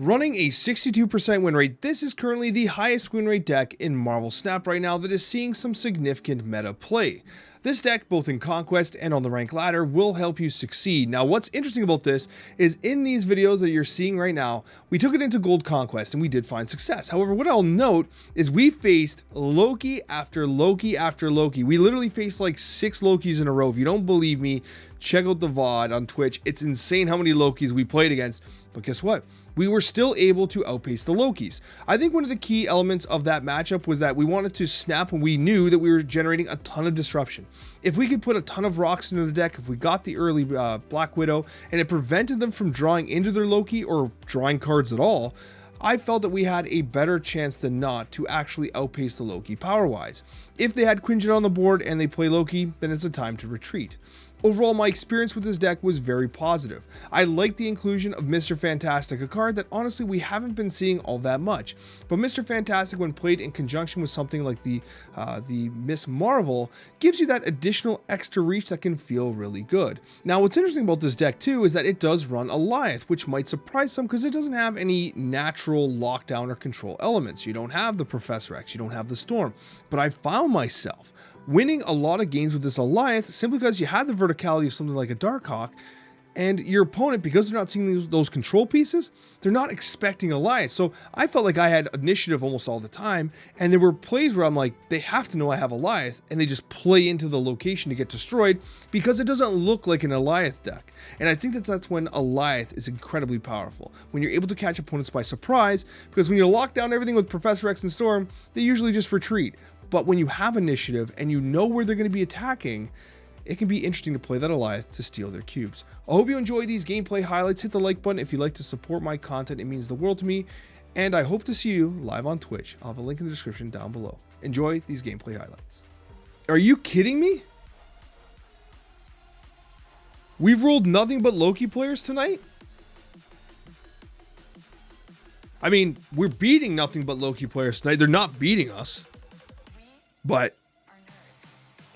Running a 62% win rate, this is currently the highest win rate deck in Marvel Snap right now that is seeing some significant meta play. This deck, both in Conquest and on the rank ladder, will help you succeed. Now, what's interesting about this is in these videos that you're seeing right now, we took it into Gold Conquest and we did find success. However, what I'll note is we faced Loki after Loki after Loki. We literally faced like 6 Lokis in a row. If you don't believe me, check out the VOD on Twitch. It's insane how many Lokis we played against. But guess what? We were still able to outpace the Lokis. I think one of the key elements of that matchup was that we wanted to snap when we knew that we were generating a ton of disruption. If we could put a ton of rocks into the deck, if we got the early Black Widow and it prevented them from drawing into their Loki or drawing cards at all, I felt that we had a better chance than not to actually outpace the Loki power-wise. If they had Quinjet on the board and they play Loki, then it's a time to retreat. Overall, my experience with this deck was very positive. I like the inclusion of Mr. Fantastic, a card that honestly we haven't been seeing all that much. But Mr. Fantastic, when played in conjunction with something like the Miss Marvel, gives you that additional extra reach that can feel really good. Now, what's interesting about this deck too is that it does run Alioth, which might surprise some because it doesn't have any natural lockdown or control elements. You don't have the Professor X, you don't have the Storm. But I found myself winning a lot of games with this Alioth simply because you had the verticality of something like a Darkhawk, and your opponent, because they're not seeing those control pieces, they're not expecting Alioth. So I felt like I had initiative almost all the time, and there were plays where I'm like, they have to know I have Alioth, and they just play into the location to get destroyed because it doesn't look like an Alioth deck. And I think that that's when Alioth is incredibly powerful, when you're able to catch opponents by surprise, because when you lock down everything with Professor X and Storm, they usually just retreat. But when you have initiative and you know where they're going to be attacking, it can be interesting to play that Alioth to steal their cubes. I hope you enjoy these gameplay highlights. Hit the like button if you'd like to support my content. It means the world to me. And I hope to see you live on Twitch. I'll have a link in the description down below. Enjoy these gameplay highlights. Are you kidding me? We've rolled nothing but Loki players tonight? I mean, we're beating nothing but Loki players tonight. They're not beating us. But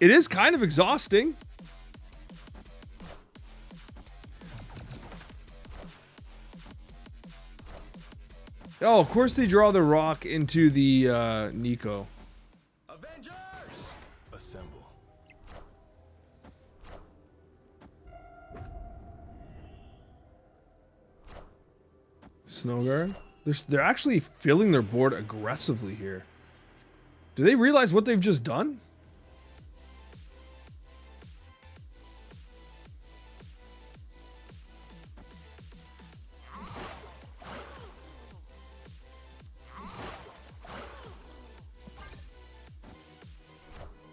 it is kind of exhausting. Oh, of course they draw the rock into the Nico. Avengers! Assemble. Snowguard. They're actually filling their board aggressively here. Do they realize what they've just done?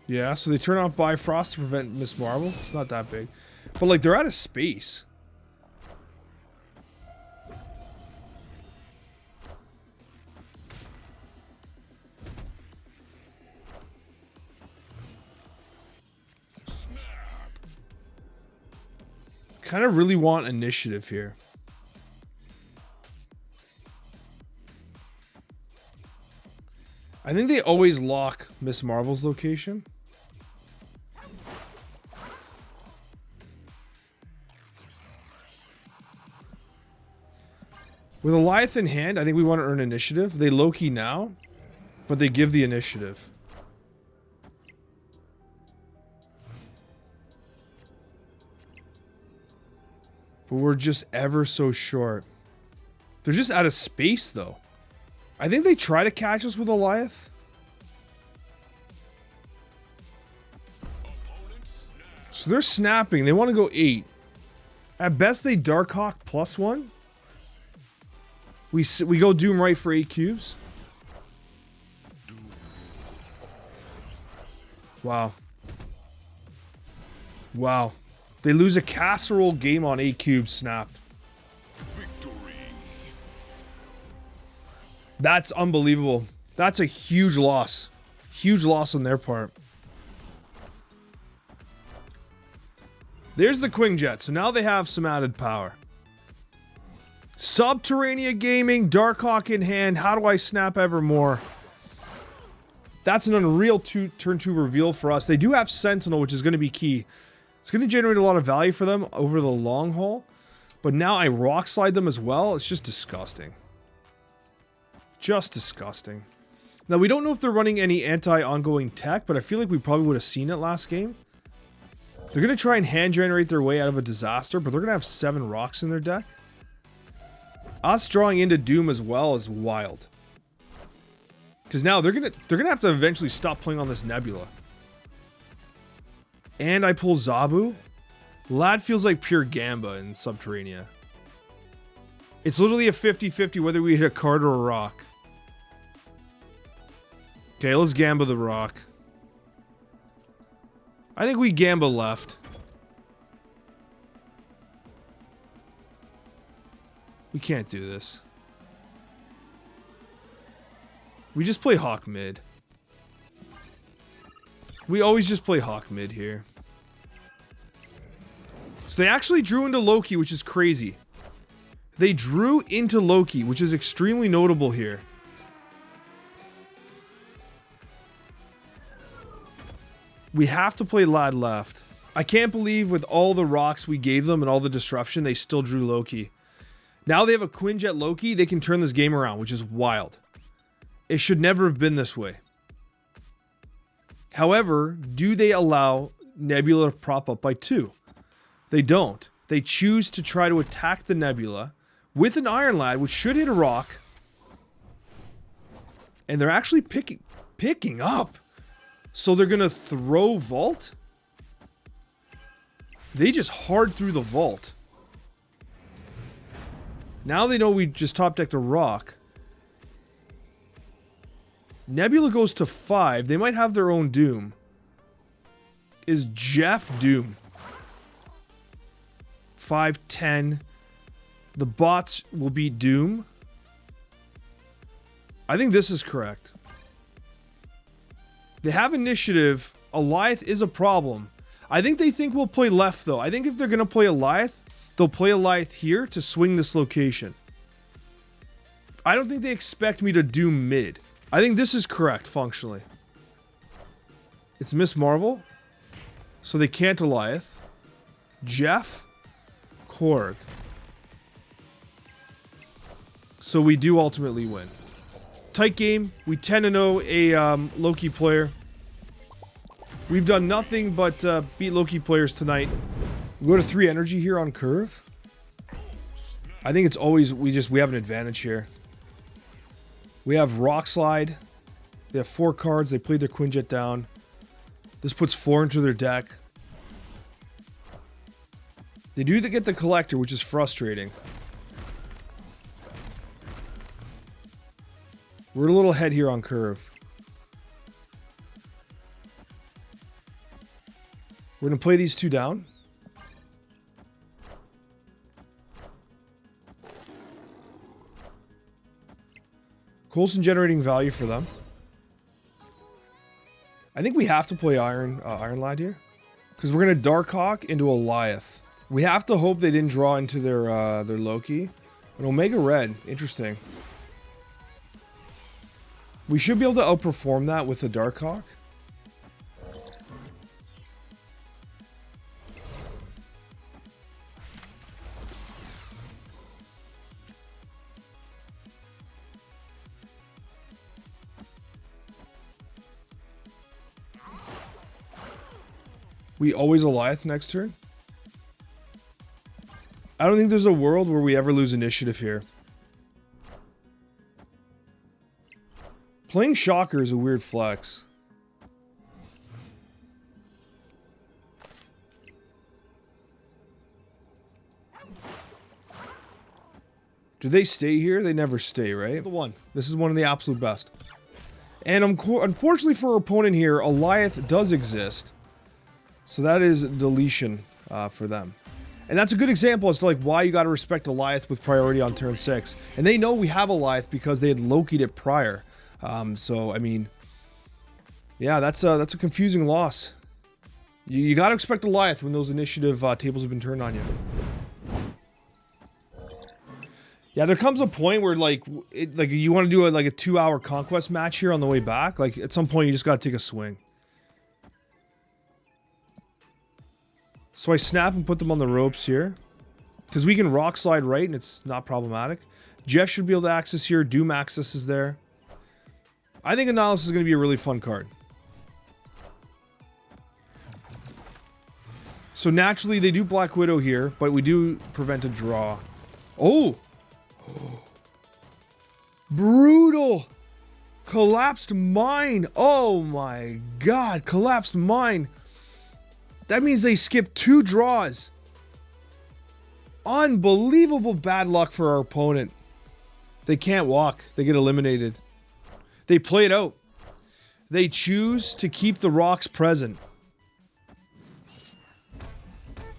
Yeah, so they turn off Bifrost to prevent Miss Marvel. It's not that big. But like, they're out of space. Kind of really want initiative here. I think they always lock Miss Marvel's location. With Alioth in hand, I think we want to earn initiative. They Loki now, but they give the initiative. But we're just ever so short. They're just out of space, though. I think they try to catch us with Alioth. So they're snapping. They want to go 8. At best, they Darkhawk +1. We go Doom right for 8 cubes. Wow. Wow. They lose a casserole game on 8 cubes snapped. Victory. That's unbelievable. That's a huge loss. Huge loss on their part. There's the Quinjet. So now they have some added power. Subterranea Gaming, Darkhawk in hand. How do I snap Evermore? That's an unreal turn 2 reveal for us. They do have Sentinel, which is going to be key. It's going to generate a lot of value for them over the long haul. But now I rock slide them as well. It's just disgusting. Just disgusting. Now, we don't know if they're running any anti-ongoing tech, but I feel like we probably would have seen it last game. They're going to try and hand generate their way out of a disaster, but they're going to have 7 rocks in their deck. Us drawing into Doom as well is wild. Because now they're gonna have to eventually stop playing on this Nebula. And I pull Zabu. Lad feels like pure Gamba in Subterranea. It's literally a 50-50 whether we hit a card or a rock. Okay, let's Gamba the rock. I think we Gamba left. We can't do this. We just play Hawk mid. We always just play Hawk mid here. So they actually drew into Loki, which is crazy. They drew into Loki, which is extremely notable here. We have to play Lad left. I can't believe with all the rocks we gave them and all the disruption, they still drew Loki. Now they have a Quinjet Loki, they can turn this game around, which is wild. It should never have been this way. However, do they allow Nebula to prop up by 2? They don't. They choose to try to attack the Nebula with an Iron Lad, which should hit a rock. And they're actually picking up. So they're going to throw Vault? They just hard through the Vault. Now they know we just top decked a rock. Nebula goes to 5. They might have their own Doom. Is Jeff Doom? 5, 10. The bots will beat Doom. I think this is correct. They have initiative. Alioth is a problem. I think they think we'll play left, though. I think if they're going to play Alioth, they'll play Alioth here to swing this location. I don't think they expect me to Doom mid. I think this is correct, functionally. It's Miss Marvel. So they can't Alioth. Jeff. Korg. So we do ultimately win. Tight game. We 10-0 a Loki player. We've done nothing but beat Loki players tonight. We go to 3 energy here on curve. I think it's always, we have an advantage here. We have Rock Slide. They have 4 cards. They played their Quinjet down. This puts 4 into their deck. They do get the Collector, which is frustrating. We're a little ahead here on curve. We're going to play these 2 down. Coulson generating value for them. I think we have to play Iron Lad here. Because we're going to Darkhawk into Alioth. We have to hope they didn't draw into their Loki. An Omega Red. Interesting. We should be able to outperform that with the Darkhawk. We always Alioth next turn. I don't think there's a world where we ever lose initiative here. Playing Shocker is a weird flex. Do they stay here? They never stay, right? The one. This is one of the absolute best. And unfortunately for our opponent here, Alioth does exist. So that is deletion for them. And that's a good example as to like why you got to respect Alioth with priority on turn 6. And they know we have Alioth because they had Loki'd it prior. So, I mean, yeah, that's a confusing loss. You got to expect Alioth when those initiative tables have been turned on you. Yeah, there comes a point where like you want to do a 2-hour Conquest match here on the way back. Like at some point you just got to take a swing. So I snap and put them on the ropes here. Because we can Rock Slide right and it's not problematic. Jeff should be able to access here. Doom access is there. I think Annihilus is going to be a really fun card. So naturally, they do Black Widow here, but we do prevent a draw. Oh! Brutal! Collapsed Mine! Oh my god, Collapsed Mine! That means they skip 2 draws. Unbelievable bad luck for our opponent. They can't walk. They get eliminated. They play it out. They choose to keep the rocks present.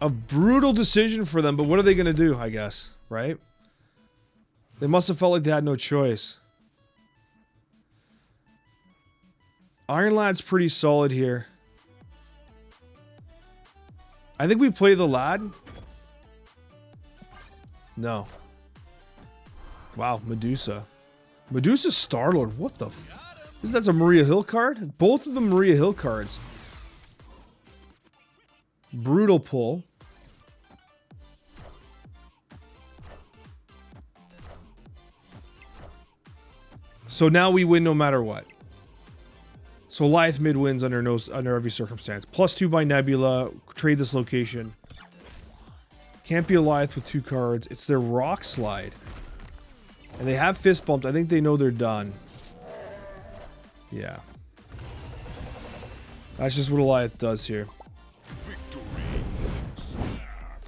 A brutal decision for them, but what are they going to do, I guess, right? They must have felt like they had no choice. Iron Lad's pretty solid here. I think we play the Lad. No. Wow, Medusa. Medusa Star-Lord, what the f... That's a Maria Hill card? Both of them Maria Hill cards. Brutal pull. So now we win no matter what. So Goliath mid wins under every circumstance. +2 by Nebula. Trade this location. Can't be a Goliath with 2 cards. It's their Rock Slide. And they have fist bumped. I think they know they're done. Yeah. That's just what Goliath does here.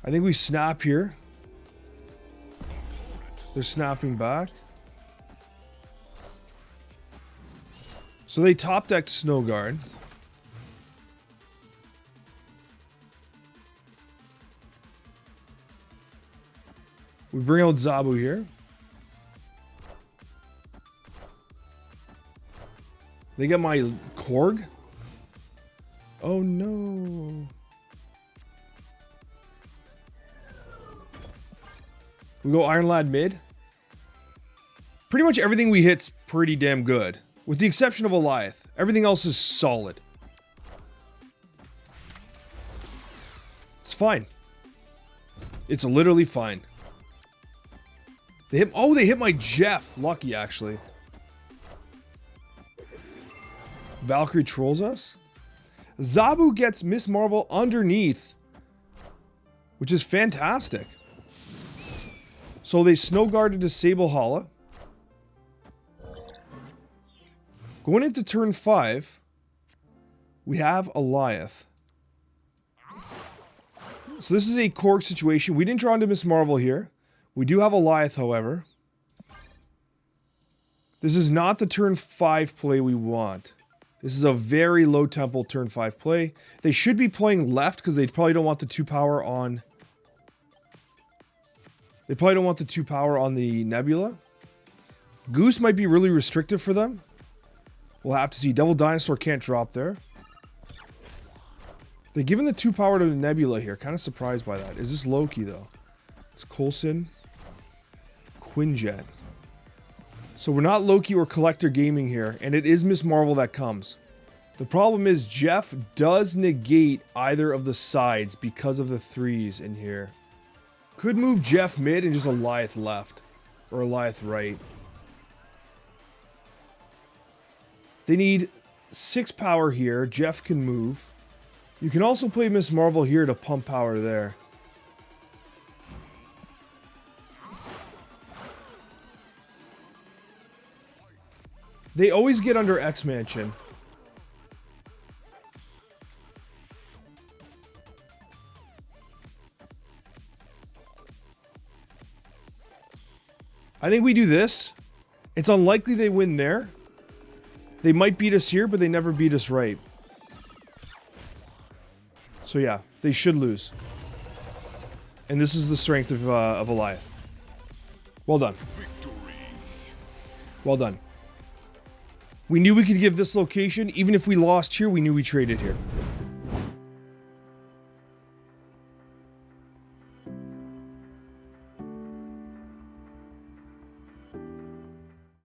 I think we snap here. They're snapping back. So they top decked Snow Guard. We bring out Zabu here. They get my Korg. Oh no. We go Iron Lad mid. Pretty much everything we hit's pretty damn good. With the exception of Goliath. Everything else is solid. It's fine. It's literally fine. They hit, oh, they hit my Jeff. Lucky, actually. Valkyrie trolls us. Zabu gets Miss Marvel underneath. Which is fantastic. So they Snow Guard to disable Hala. Going into turn 5, we have Goliath. So this is a Korg situation. We didn't draw into Miss Marvel here. We do have Goliath, however. This is not the turn 5 play we want. This is a very low tempo turn 5 play. They should be playing left because they probably don't want the 2 power on... They probably don't want the 2 power on the Nebula. Goose might be really restrictive for them. We'll have to see. Devil Dinosaur can't drop there. They're giving the 2 power to the Nebula here. Kind of surprised by that. Is this Loki, though? It's Coulson. Quinjet. So we're not Loki or Collector Gaming here. And it is Miss Marvel that comes. The problem is Jeff does negate either of the sides because of the 3s in here. Could move Jeff mid and just Goliath left. Or Goliath right. They need 6 power here. Jeff can move. You can also play Miss Marvel here to pump power there. They always get under X-Mansion. I think we do this. It's unlikely they win there. They might beat us here, but they never beat us right. So yeah, they should lose. And this is the strength of Goliath. Well done. Well done. We knew we could give this location. Even if we lost here, we knew we traded here.